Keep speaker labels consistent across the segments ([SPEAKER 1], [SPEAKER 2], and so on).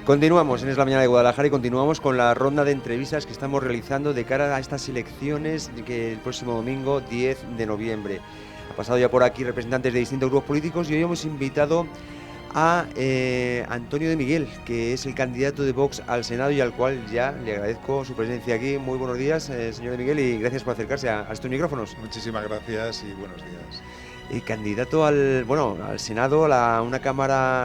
[SPEAKER 1] Continuamos en Es la Mañana de Guadalajara y continuamos con la ronda de entrevistas que estamos realizando de cara a estas elecciones que el próximo domingo 10 de noviembre. Ha pasado ya por aquí representantes de distintos grupos políticos y hoy hemos invitado a Antonio de Miguel, que es el candidato de Vox al Senado y al cual ya le agradezco su presencia aquí. Muy buenos días, señor de Miguel, y gracias por acercarse a estos micrófonos.
[SPEAKER 2] Muchísimas gracias y buenos días.
[SPEAKER 1] Candidato al Senado, la Cámara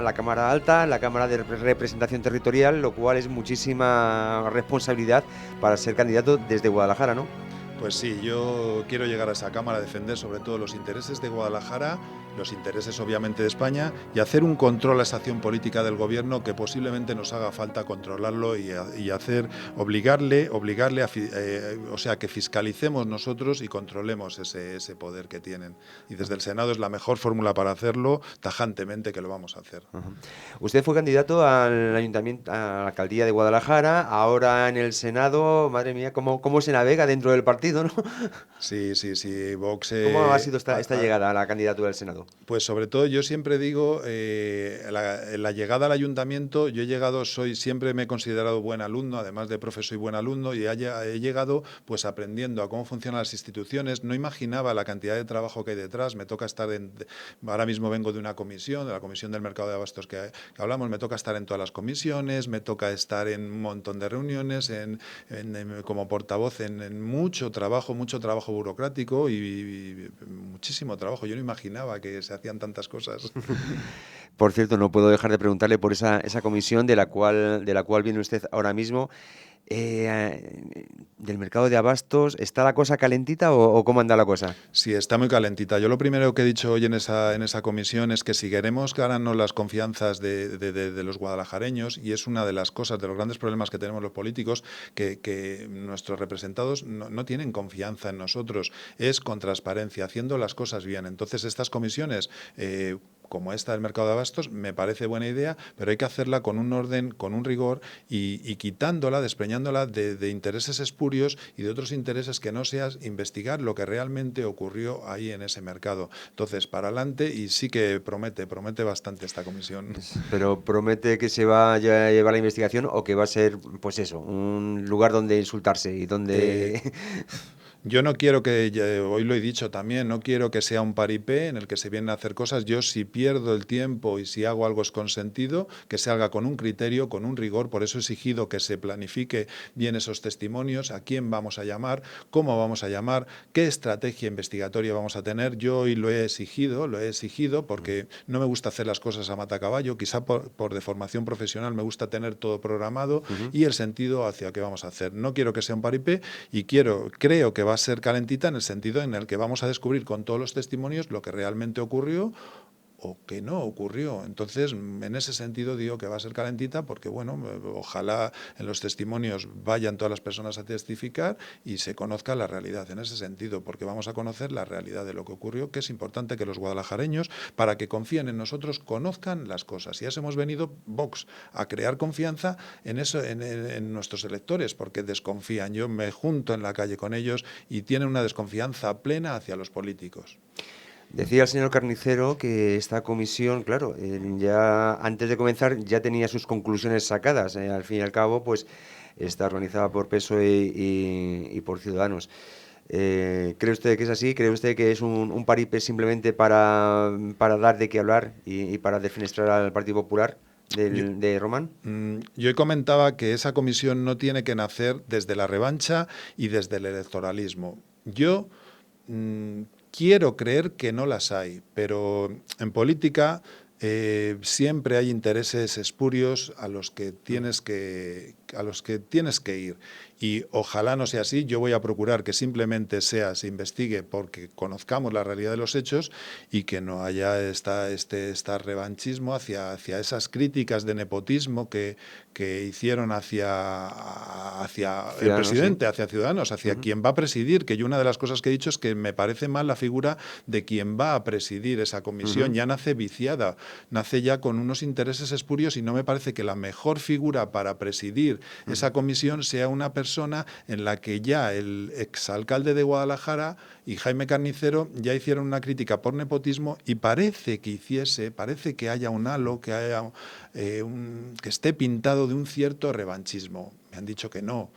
[SPEAKER 1] Alta, la Cámara de Representación Territorial, lo cual es muchísima responsabilidad para ser candidato desde Guadalajara, ¿no?
[SPEAKER 2] Pues sí, yo quiero llegar a esa Cámara a defender sobre todo los intereses de Guadalajara, los intereses obviamente de España y hacer un control a esa acción política del gobierno que posiblemente nos haga falta controlarlo y obligarle o sea, que fiscalicemos nosotros y controlemos ese poder que tienen. Y desde el Senado es la mejor fórmula para hacerlo, tajantemente que lo vamos a hacer.
[SPEAKER 1] Uh-huh. Usted fue candidato al ayuntamiento, a la alcaldía de Guadalajara, ahora en el Senado. Madre mía, cómo se navega dentro del partido, ¿no?
[SPEAKER 2] Sí, Vox...
[SPEAKER 1] ¿Cómo ha sido esta llegada a la candidatura del Senado?
[SPEAKER 2] Pues sobre todo yo siempre digo, la llegada al ayuntamiento, yo he llegado, siempre me he considerado buen alumno, además de profe soy buen alumno y he llegado pues aprendiendo a cómo funcionan las instituciones. No imaginaba la cantidad de trabajo que hay detrás, me toca estar ahora mismo vengo de una comisión, de la Comisión del Mercado de Abastos que hablamos, me toca estar en todas las comisiones, me toca estar en un montón de reuniones, como portavoz en mucho trabajo burocrático y muchísimo trabajo. Yo no imaginaba que se hacían tantas cosas.
[SPEAKER 1] Por cierto, no puedo dejar de preguntarle por esa comisión de la cual viene usted ahora mismo. Del mercado de abastos, ¿está la cosa calentita o cómo anda la cosa?
[SPEAKER 2] Sí, está muy calentita. Yo lo primero que he dicho hoy en esa comisión es que si queremos ganarnos las confianzas de los guadalajareños, y es una de las cosas, de los grandes problemas que tenemos los políticos, que nuestros representados no tienen confianza en nosotros, es con transparencia, haciendo las cosas bien. Entonces estas comisiones... como esta del mercado de abastos, me parece buena idea, pero hay que hacerla con un orden, con un rigor y quitándola, despreñándola de intereses espurios y de otros intereses que no seas investigar lo que realmente ocurrió ahí en ese mercado. Entonces, para adelante, y sí que promete bastante esta comisión.
[SPEAKER 1] Pero promete que se va a llevar la investigación o que va a ser, pues eso, un lugar donde insultarse y donde...
[SPEAKER 2] Yo no quiero hoy lo he dicho también, no quiero que sea un paripé en el que se vienen a hacer cosas. Yo si pierdo el tiempo y si hago algo es consentido, que se haga con un criterio, con un rigor. Por eso he exigido que se planifique bien esos testimonios, a quién vamos a llamar, cómo vamos a llamar, qué estrategia investigatoria vamos a tener. Yo hoy lo he exigido porque no me gusta hacer las cosas a matacaballo, quizá por deformación profesional me gusta tener todo programado y el sentido hacia qué vamos a hacer. No quiero que sea un paripé y creo que va a ser calentita en el sentido en el que vamos a descubrir con todos los testimonios lo que realmente ocurrió o que no ocurrió. Entonces, en ese sentido digo que va a ser calentita porque, bueno, ojalá en los testimonios vayan todas las personas a testificar y se conozca la realidad en ese sentido, porque vamos a conocer la realidad de lo que ocurrió, que es importante que los guadalajareños, para que confíen en nosotros, conozcan las cosas. Y eso hemos venido, Vox, a crear confianza en nuestros electores, porque desconfían. Yo me junto en la calle con ellos y tienen una desconfianza plena hacia los políticos.
[SPEAKER 1] Decía el señor Carnicero que esta comisión, claro, ya antes de comenzar ya tenía sus conclusiones sacadas. Al fin y al cabo, pues está organizada por PSOE y por Ciudadanos. ¿Cree usted que es así? ¿Cree usted que es un paripé simplemente para dar de qué hablar y para defenestrar al Partido Popular de Román?
[SPEAKER 2] Yo comentaba que esa comisión no tiene que nacer desde la revancha y desde el electoralismo. Yo quiero creer que no las hay, pero en política siempre hay intereses espurios a los que tienes que ir. Y ojalá no sea así. Yo voy a procurar que simplemente se investigue porque conozcamos la realidad de los hechos y que no haya este revanchismo hacia esas críticas de nepotismo que hicieron hacia el presidente, ¿sí? Hacia Ciudadanos, hacia quien va a presidir, que yo una de las cosas que he dicho es que me parece mal la figura de quien va a presidir esa comisión, ya nace viciada, nace ya con unos intereses espurios y no me parece que la mejor figura para presidir esa comisión sea una persona en la que ya el exalcalde de Guadalajara y Jaime Carnicero ya hicieron una crítica por nepotismo y parece que haya un halo, que haya que esté pintado de un cierto revanchismo. Me han dicho que no.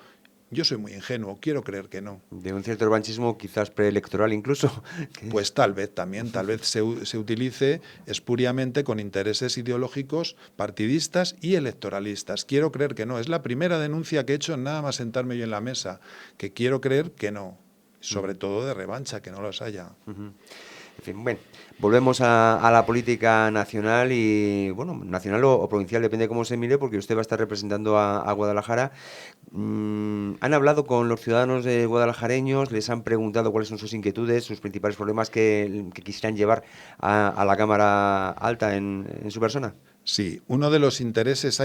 [SPEAKER 2] Yo soy muy ingenuo, quiero creer que no.
[SPEAKER 1] De un cierto revanchismo, quizás preelectoral incluso.
[SPEAKER 2] Pues tal vez también, tal vez se utilice espuriamente con intereses ideológicos, partidistas y electoralistas. Quiero creer que no. Es la primera denuncia que he hecho nada más sentarme yo en la mesa, que quiero creer que no. Sobre todo de revancha, que no los haya.
[SPEAKER 1] En fin, bueno, volvemos a la política nacional y, bueno, nacional o provincial, depende de cómo se mire, porque usted va a estar representando a Guadalajara. ¿Han hablado con los ciudadanos guadalajareños? ¿Les han preguntado cuáles son sus inquietudes, sus principales problemas que quisieran llevar a la Cámara Alta en su persona?
[SPEAKER 2] Sí, uno de los intereses,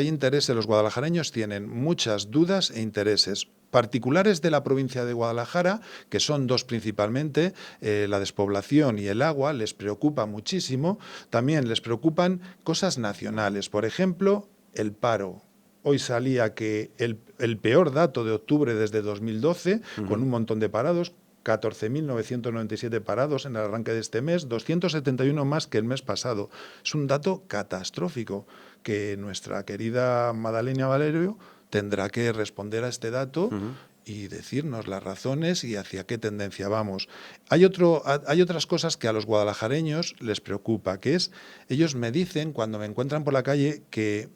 [SPEAKER 2] los guadalajareños tienen muchas dudas e intereses particulares de la provincia de Guadalajara, que son dos principalmente, la despoblación y el agua, les preocupa muchísimo. También les preocupan cosas nacionales, por ejemplo, el paro. Hoy salía que el peor dato de octubre desde 2012, con un montón de parados, 14.997 parados en el arranque de este mes, 271 más que el mes pasado. Es un dato catastrófico que nuestra querida Madalena Valerio tendrá que responder a este dato y decirnos las razones y hacia qué tendencia vamos. Hay otras cosas que a los guadalajareños les preocupa, que es, ellos me dicen cuando me encuentran por la calle que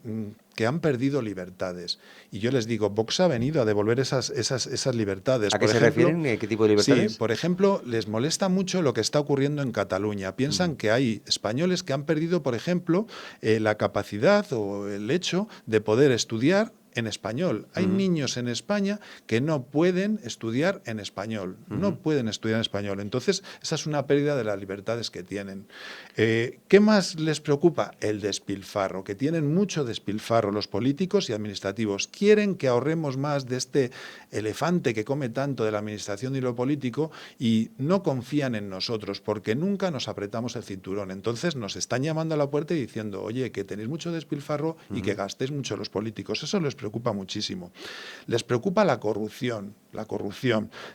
[SPEAKER 2] han perdido libertades. Y yo les digo, Vox ha venido a devolver esas libertades.
[SPEAKER 1] ¿A qué se refieren? ¿Qué tipo de libertades?
[SPEAKER 2] Sí, por ejemplo, les molesta mucho lo que está ocurriendo en Cataluña. Piensan que hay españoles que han perdido, por ejemplo, la capacidad o el hecho de poder estudiar en español. Hay niños en España que no pueden estudiar en español. No pueden estudiar en español. Entonces, esa es una pérdida de las libertades que tienen. ¿Qué más les preocupa? El despilfarro, que tienen mucho despilfarro los políticos y administrativos. Quieren que ahorremos más de este elefante que come tanto de la administración y lo político y no confían en nosotros porque nunca nos apretamos el cinturón. Entonces, nos están llamando a la puerta y diciendo, oye, que tenéis mucho despilfarro y que gastéis mucho los políticos. Eso les preocupa muchísimo. Les preocupa la corrupción,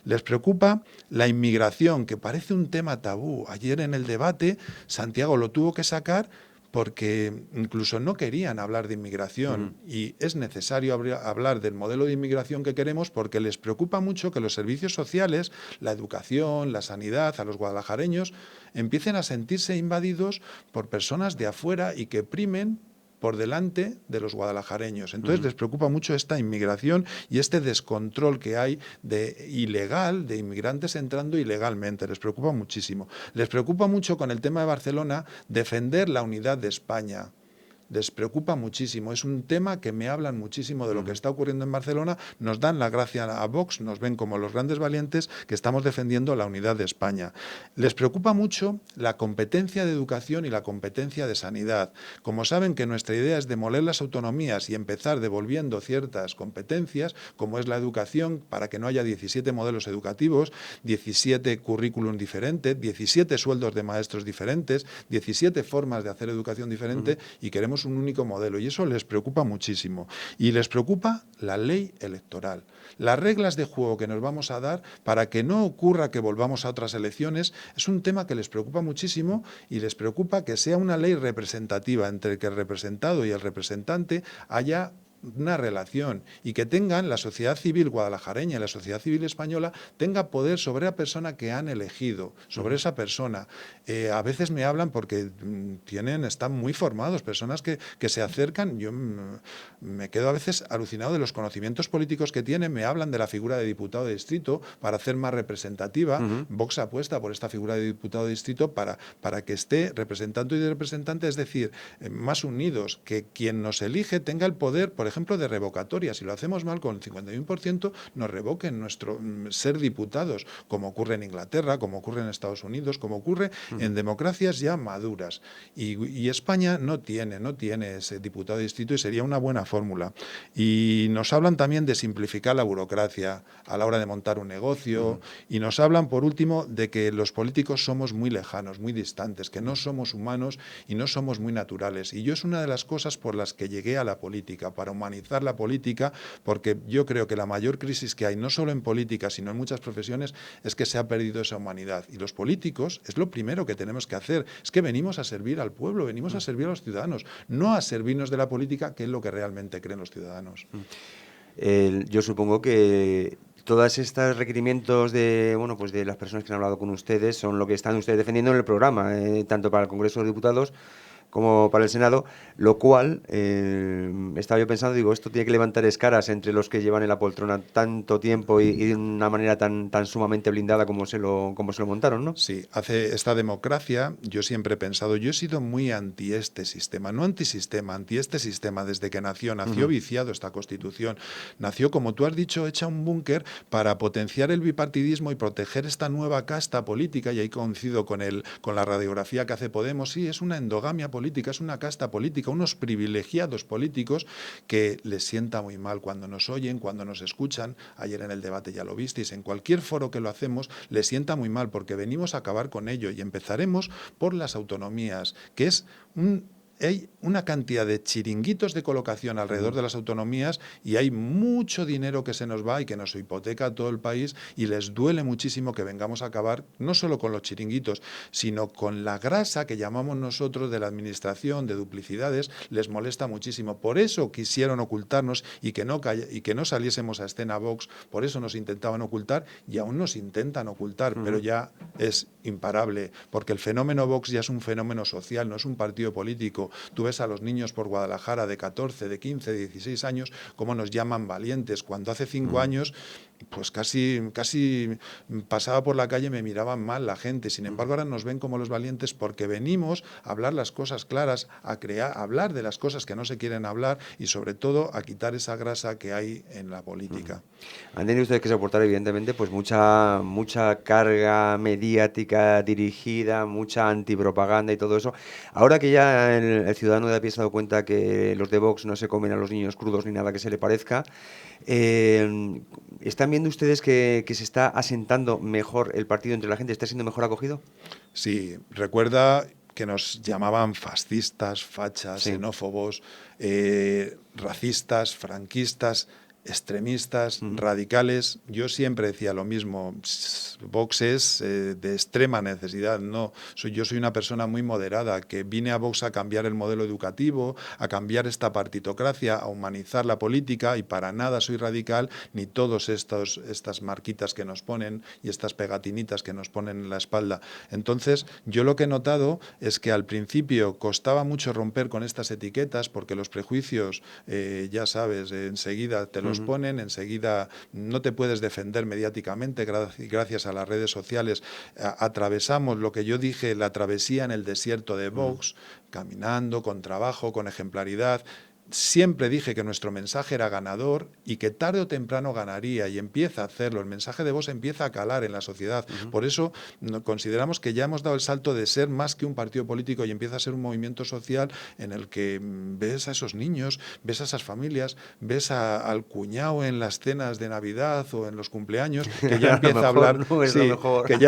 [SPEAKER 2] les preocupa la inmigración, que parece un tema tabú. Ayer en el debate Santiago lo tuvo que sacar porque incluso no querían hablar de inmigración y es necesario hablar del modelo de inmigración que queremos porque les preocupa mucho que los servicios sociales, la educación, la sanidad, a los guadalajareños empiecen a sentirse invadidos por personas de afuera y que primen por delante de los guadalajareños. Entonces les preocupa mucho esta inmigración y este descontrol que hay de inmigrantes entrando ilegalmente. Les preocupa muchísimo. Les preocupa mucho con el tema de Barcelona defender la unidad de España. Les preocupa muchísimo. Es un tema que me hablan muchísimo de lo que está ocurriendo en Barcelona. Nos dan la gracia a Vox, nos ven como los grandes valientes que estamos defendiendo la unidad de España. Les preocupa mucho la competencia de educación y la competencia de sanidad. Como saben que nuestra idea es demoler las autonomías y empezar devolviendo ciertas competencias, como es la educación, para que no haya 17 modelos educativos, 17 currículum diferentes, 17 sueldos de maestros diferentes, 17 formas de hacer educación diferente y queremos un único modelo y eso les preocupa muchísimo. Y les preocupa la ley electoral. Las reglas de juego que nos vamos a dar para que no ocurra que volvamos a otras elecciones es un tema que les preocupa muchísimo y les preocupa que sea una ley representativa entre que el representado y el representante haya una relación y que tengan la sociedad civil guadalajareña y la sociedad civil española tenga poder sobre la persona que han elegido, sobre esa persona. A veces me hablan porque están muy formados, personas que se acercan, yo me quedo a veces alucinado de los conocimientos políticos que tienen, me hablan de la figura de diputado de distrito para hacer más representativa. Vox apuesta por esta figura de diputado de distrito para que esté representante y representante, es decir, más unidos, que quien nos elige tenga el poder, por ejemplo, de revocatoria. Si lo hacemos mal con el 51%, nos revoquen nuestro ser diputados, como ocurre en Inglaterra, como ocurre en Estados Unidos, como ocurre en democracias ya maduras. Y España no tiene ese diputado de distrito y sería una buena fórmula. Y nos hablan también de simplificar la burocracia a la hora de montar un negocio y nos hablan, por último, de que los políticos somos muy lejanos, muy distantes, que no somos humanos y no somos muy naturales. Y yo es una de las cosas por las que llegué a la política, para humanizar la política, porque yo creo que la mayor crisis que hay, no solo en política, sino en muchas profesiones, es que se ha perdido esa humanidad. Y los políticos es lo primero que tenemos que hacer, es que venimos a servir al pueblo, venimos a servir a los ciudadanos, no a servirnos de la política, que es lo que realmente creen los ciudadanos.
[SPEAKER 1] Yo supongo que todos estos requerimientos de, bueno, pues de las personas que han hablado con ustedes son lo que están ustedes defendiendo en el programa, tanto para el Congreso de Diputados como para el Senado, lo cual estaba yo pensando, digo, esto tiene que levantar escaras entre los que llevan en la poltrona tanto tiempo y de una manera tan sumamente blindada como se lo montaron, ¿no?
[SPEAKER 2] Sí, hace esta democracia, yo siempre he pensado, yo he sido muy anti este sistema, no antisistema, anti este sistema desde que nació viciado esta Constitución, nació, como tú has dicho, hecha un búnker para potenciar el bipartidismo y proteger esta nueva casta política, y ahí coincido con la radiografía que hace Podemos, sí, es una endogamia política, es una casta política, unos privilegiados políticos que les sienta muy mal cuando nos oyen, cuando nos escuchan. Ayer en el debate ya lo visteis, en cualquier foro que lo hacemos les sienta muy mal porque venimos a acabar con ello y empezaremos por las autonomías, que es hay una cantidad de chiringuitos de colocación alrededor de las autonomías y hay mucho dinero que se nos va y que nos hipoteca a todo el país y les duele muchísimo que vengamos a acabar no solo con los chiringuitos, sino con la grasa que llamamos nosotros de la administración, de duplicidades, les molesta muchísimo. Por eso quisieron ocultarnos y que no saliésemos a escena Vox, por eso nos intentaban ocultar y aún nos intentan ocultar, pero ya es imparable, porque el fenómeno Vox ya es un fenómeno social, no es un partido político. Tú ves a los niños por Guadalajara de 14, de 15, de 16 años, cómo nos llaman valientes, cuando hace 5 años pues casi pasaba por la calle y me miraban mal la gente. Sin embargo, ahora nos ven como los valientes porque venimos a hablar las cosas claras, a hablar de las cosas que no se quieren hablar y sobre todo a quitar esa grasa que hay en la política.
[SPEAKER 1] Han tenido ustedes que soportar, evidentemente, pues mucha carga mediática dirigida, mucha antipropaganda y todo eso. Ahora que ya el ciudadano de a pie se ha dado cuenta que los de Vox no se comen a los niños crudos ni nada que se le parezca, ¿están viendo ustedes que se está asentando mejor el partido entre la gente? ¿Está siendo mejor acogido?
[SPEAKER 2] Sí, recuerda que nos llamaban fascistas, fachas, xenófobos, racistas, franquistas, extremistas, radicales. Yo siempre decía lo mismo, Vox es de extrema necesidad, no, yo soy una persona muy moderada, que vine a Vox a cambiar el modelo educativo, a cambiar esta partitocracia, a humanizar la política y para nada soy radical, ni todas estas marquitas que nos ponen y estas pegatinitas que nos ponen en la espalda. Entonces, yo lo que he notado es que al principio costaba mucho romper con estas etiquetas porque los prejuicios, ya sabes, enseguida te los ponen, enseguida no te puedes defender mediáticamente gracias a las redes sociales. Atravesamos lo que yo dije, la travesía en el desierto de Vox, caminando, con trabajo, con ejemplaridad. Siempre dije que nuestro mensaje era ganador y que tarde o temprano ganaría y empieza a hacerlo. El mensaje de Vox empieza a calar en la sociedad. Por eso consideramos que ya hemos dado el salto de ser más que un partido político y empieza a ser un movimiento social en el que ves a esos niños, ves a esas familias, ves al cuñado en las cenas de Navidad o en los cumpleaños, que ya empieza a hablar, que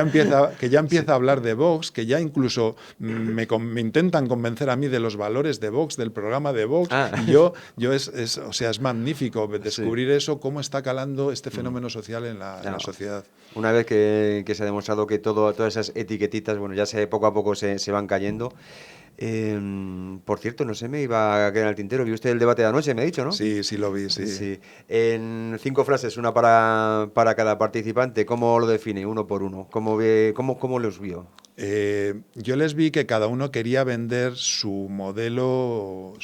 [SPEAKER 2] ya empieza a hablar de Vox, que ya incluso me intentan convencer a mí de los valores de Vox, del programa de Vox. Es magnífico descubrir eso, cómo está calando este fenómeno social en la sociedad.
[SPEAKER 1] Una vez que se ha demostrado que todas esas etiquetitas, bueno, ya poco a poco se van cayendo. Por cierto, no se me iba a quedar el tintero. ¿Vio usted el debate de anoche? Me ha dicho, ¿no?
[SPEAKER 2] Sí, sí lo vi, sí.
[SPEAKER 1] En 5 frases, una para cada participante, ¿cómo lo define, uno por uno? ¿Cómo los vio?
[SPEAKER 2] Yo les vi que cada uno quería vender su modelo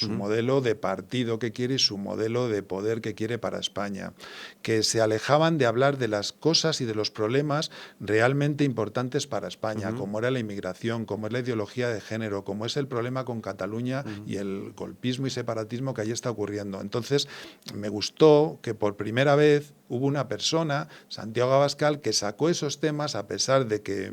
[SPEAKER 2] de partido que quiere y su modelo de poder que quiere para España, que se alejaban de hablar de las cosas y de los problemas realmente importantes para España, como era la inmigración, como es la ideología de género, como es el problema con Cataluña y el golpismo y separatismo que allí está ocurriendo. Entonces, me gustó que por primera vez hubo una persona, Santiago Abascal, que sacó esos temas a pesar de que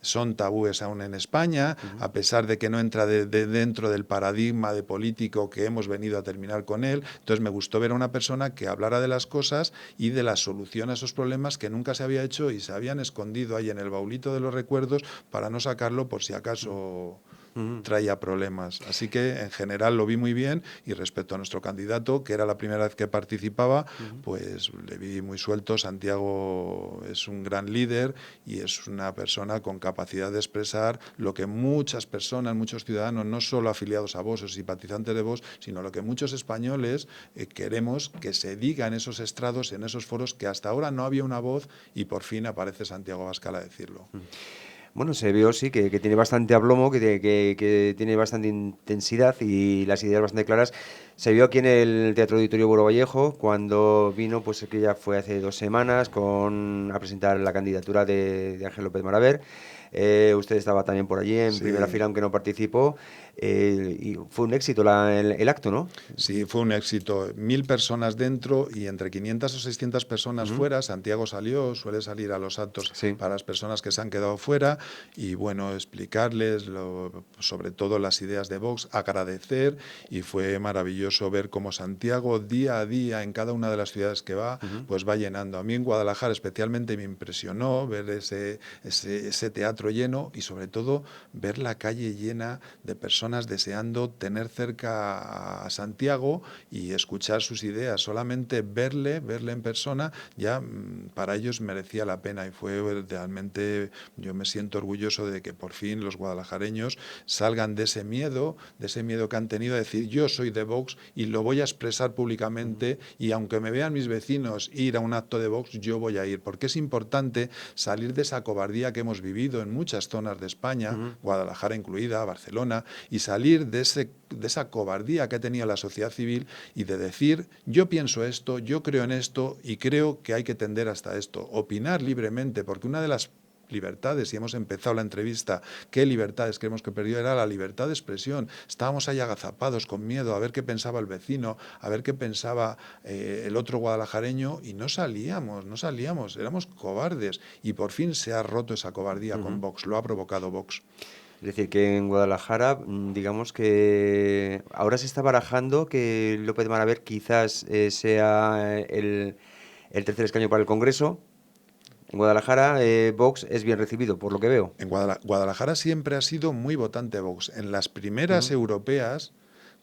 [SPEAKER 2] son tabúes aún en España, a pesar de que no entra dentro del paradigma de político que hemos venido a terminar con él. Entonces me gustó ver a una persona que hablara de las cosas y de la solución a esos problemas que nunca se había hecho y se habían escondido ahí en el baulito de los recuerdos para no sacarlo por si acaso traía problemas. Así que en general lo vi muy bien y respecto a nuestro candidato, que era la primera vez que participaba, pues le vi muy suelto. Santiago es un gran líder y es una persona con capacidad de expresar lo que muchas personas, muchos ciudadanos, no solo afiliados a Vox o simpatizantes de Vox, sino lo que muchos españoles queremos que se diga en esos estrados, en esos foros, que hasta ahora no había una voz y por fin aparece Santiago Abascal a decirlo.
[SPEAKER 1] Bueno, se vio, sí, que tiene bastante aplomo, que tiene bastante intensidad y las ideas bastante claras. Se vio aquí en el Teatro Auditorio Buero Vallejo cuando vino, pues que ya fue hace 2 semanas, a presentar la candidatura de Ángel López Maraver. Usted estaba también por allí en primera fila, aunque no participó. Y fue un éxito el acto, ¿no?
[SPEAKER 2] Sí, fue un éxito. 1000 personas dentro y entre 500 o 600 personas fuera. Santiago salió, suele salir a los actos para las personas que se han quedado fuera y, bueno, explicarles sobre todo las ideas de Vox, agradecer, y fue maravilloso ver cómo Santiago día a día en cada una de las ciudades que va, pues va llenando. A mí en Guadalajara especialmente me impresionó ver ese teatro lleno y sobre todo ver la calle llena de personas deseando tener cerca a Santiago y escuchar sus ideas. Solamente verle en persona ya para ellos merecía la pena y fue realmente, yo me siento orgulloso de que por fin los guadalajareños salgan de ese miedo que han tenido de decir yo soy de Vox y lo voy a expresar públicamente y aunque me vean mis vecinos ir a un acto de Vox, yo voy a ir, porque es importante salir de esa cobardía que hemos vivido en muchas zonas de España, Guadalajara incluida, Barcelona, y salir de esa cobardía que ha tenido la sociedad civil y de decir yo pienso esto, yo creo en esto y creo que hay que tender hasta esto, opinar libremente, porque una de las libertades, y hemos empezado la entrevista, ¿qué libertades creemos que perdió? Era la libertad de expresión. Estábamos ahí agazapados con miedo a ver qué pensaba el vecino, a ver qué pensaba el otro guadalajareño y no salíamos, éramos cobardes y por fin se ha roto esa cobardía con Vox, lo ha provocado Vox.
[SPEAKER 1] Es decir, que en Guadalajara, digamos que ahora se está barajando que López Maraver quizás sea el tercer escaño para el Congreso. En Guadalajara, Vox es bien recibido, por lo que veo.
[SPEAKER 2] En Guadalajara siempre ha sido muy votante Vox. En las primeras europeas,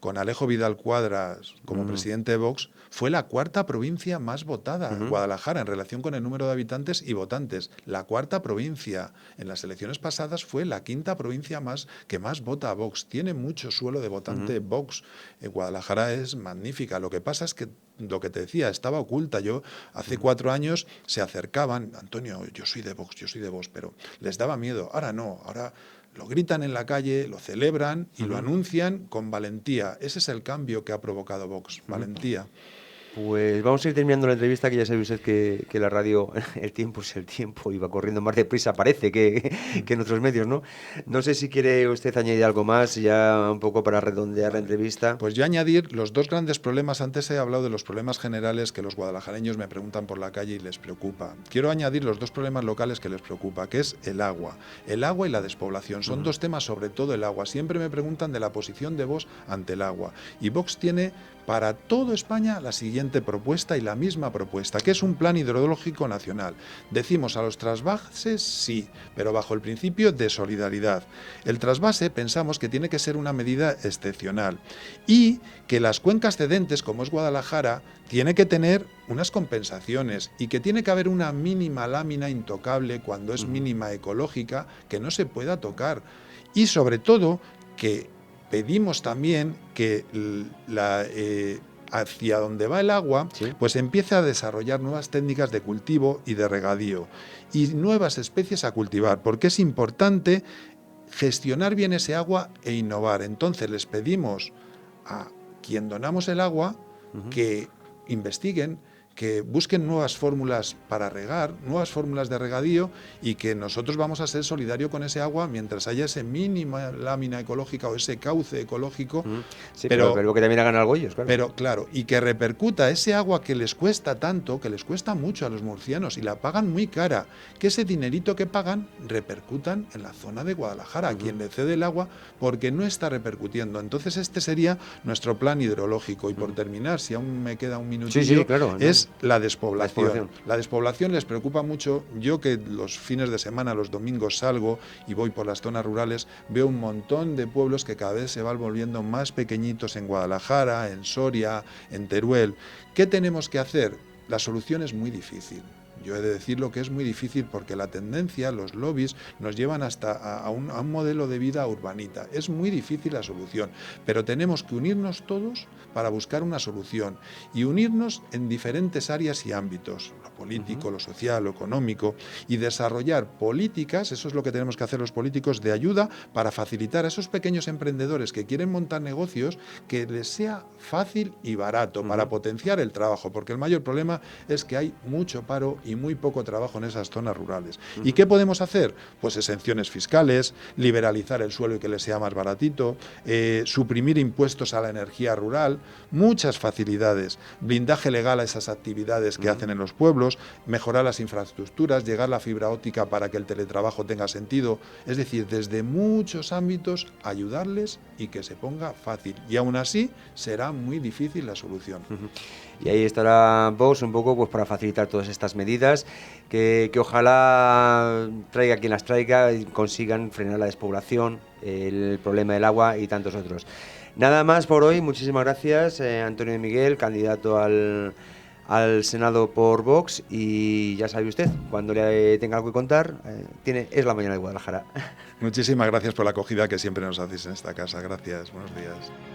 [SPEAKER 2] con Alejo Vidal Cuadras como presidente de Vox, fue la 4ª provincia más votada, Guadalajara, en relación con el número de habitantes y votantes. La 4ª provincia. En las elecciones pasadas fue la 5ª provincia que más vota a Vox. Tiene mucho suelo de votante Vox. Guadalajara es magnífica. Lo que pasa es que, lo que te decía, estaba oculta. Yo, hace 4 años, se acercaban, Antonio, yo soy de Vox, pero les daba miedo. Ahora no, ahora lo gritan en la calle, lo celebran y lo anuncian con valentía. Ese es el cambio que ha provocado Vox, valentía.
[SPEAKER 1] Pues vamos a ir terminando la entrevista, que ya sabe usted que la radio, el tiempo es el tiempo y va corriendo más deprisa, parece, que en otros medios, ¿no? No sé si quiere usted añadir algo más, ya un poco para redondear la entrevista.
[SPEAKER 2] Pues yo añadir los 2 grandes problemas. Antes he hablado de los problemas generales que los guadalajareños me preguntan por la calle y les preocupa. Quiero añadir los 2 problemas locales que les preocupa, que es el agua. El agua y la despoblación. Son 2 temas, sobre todo el agua. Siempre me preguntan de la posición de Vox ante el agua. Y Vox tiene para toda España la siguiente propuesta y la misma propuesta, que es un plan hidrológico nacional. Decimos a los trasvases sí, pero bajo el principio de solidaridad. El trasvase pensamos que tiene que ser una medida excepcional y que las cuencas cedentes, como es Guadalajara, tiene que tener unas compensaciones y que tiene que haber una mínima lámina intocable cuando es mínima ecológica que no se pueda tocar. Y sobre todo que pedimos también que hacia donde va el agua,
[SPEAKER 1] Sí.
[SPEAKER 2] pues empiece a desarrollar nuevas técnicas de cultivo y de regadío y nuevas especies a cultivar, porque es importante gestionar bien ese agua e innovar. Entonces les pedimos a quien donamos el agua que investiguen, que busquen nuevas fórmulas para regar, nuevas fórmulas de regadío, y que nosotros vamos a ser solidarios con ese agua mientras haya esa mínima lámina ecológica o ese cauce ecológico.
[SPEAKER 1] Sí, pero que también hagan algo ellos, claro.
[SPEAKER 2] Pero claro, y que repercuta ese agua que les cuesta tanto, que les cuesta mucho a los murcianos y la pagan muy cara, que ese dinerito que pagan repercutan en la zona de Guadalajara, a quien le cede el agua, porque no está repercutiendo. Entonces este sería nuestro plan hidrológico. Y por terminar, si aún me queda un minutillo,
[SPEAKER 1] Sí, claro,
[SPEAKER 2] es la despoblación. La despoblación les preocupa mucho. Yo, que los fines de semana, los domingos, salgo y voy por las zonas rurales, veo un montón de pueblos que cada vez se van volviendo más pequeñitos en Guadalajara, en Soria, en Teruel. ¿Qué tenemos que hacer? La solución es muy difícil. Yo he de decirlo que es muy difícil, porque la tendencia, los lobbies, nos llevan hasta a un modelo de vida urbanita. Es muy difícil la solución, pero tenemos que unirnos todos para buscar una solución, y unirnos en diferentes áreas y ámbitos, lo político, lo social, lo económico, y desarrollar políticas, eso es lo que tenemos que hacer los políticos, de ayuda para facilitar a esos pequeños emprendedores que quieren montar negocios, que les sea fácil y barato, para potenciar el trabajo, porque el mayor problema es que hay mucho paro y muy poco trabajo en esas zonas rurales. ¿Y qué podemos hacer? Pues exenciones fiscales, liberalizar el suelo y que les sea más baratito, suprimir impuestos a la energía rural, muchas facilidades, blindaje legal a esas actividades que hacen en los pueblos, mejorar las infraestructuras, llegar la fibra óptica para que el teletrabajo tenga sentido. Es decir, desde muchos ámbitos ayudarles y que se ponga fácil. Y aún así será muy difícil la solución.
[SPEAKER 1] Y ahí estará Vox un poco pues para facilitar todas estas medidas que ojalá traiga quien las traiga y consigan frenar la despoblación, el problema del agua y tantos otros. Nada más por hoy. Muchísimas gracias, Antonio de Miguel, candidato al Senado por Vox, y ya sabe usted, cuando le tenga algo que contar, es la mañana de Guadalajara.
[SPEAKER 2] Muchísimas gracias por la acogida que siempre nos hacéis en esta casa. Gracias, buenos días.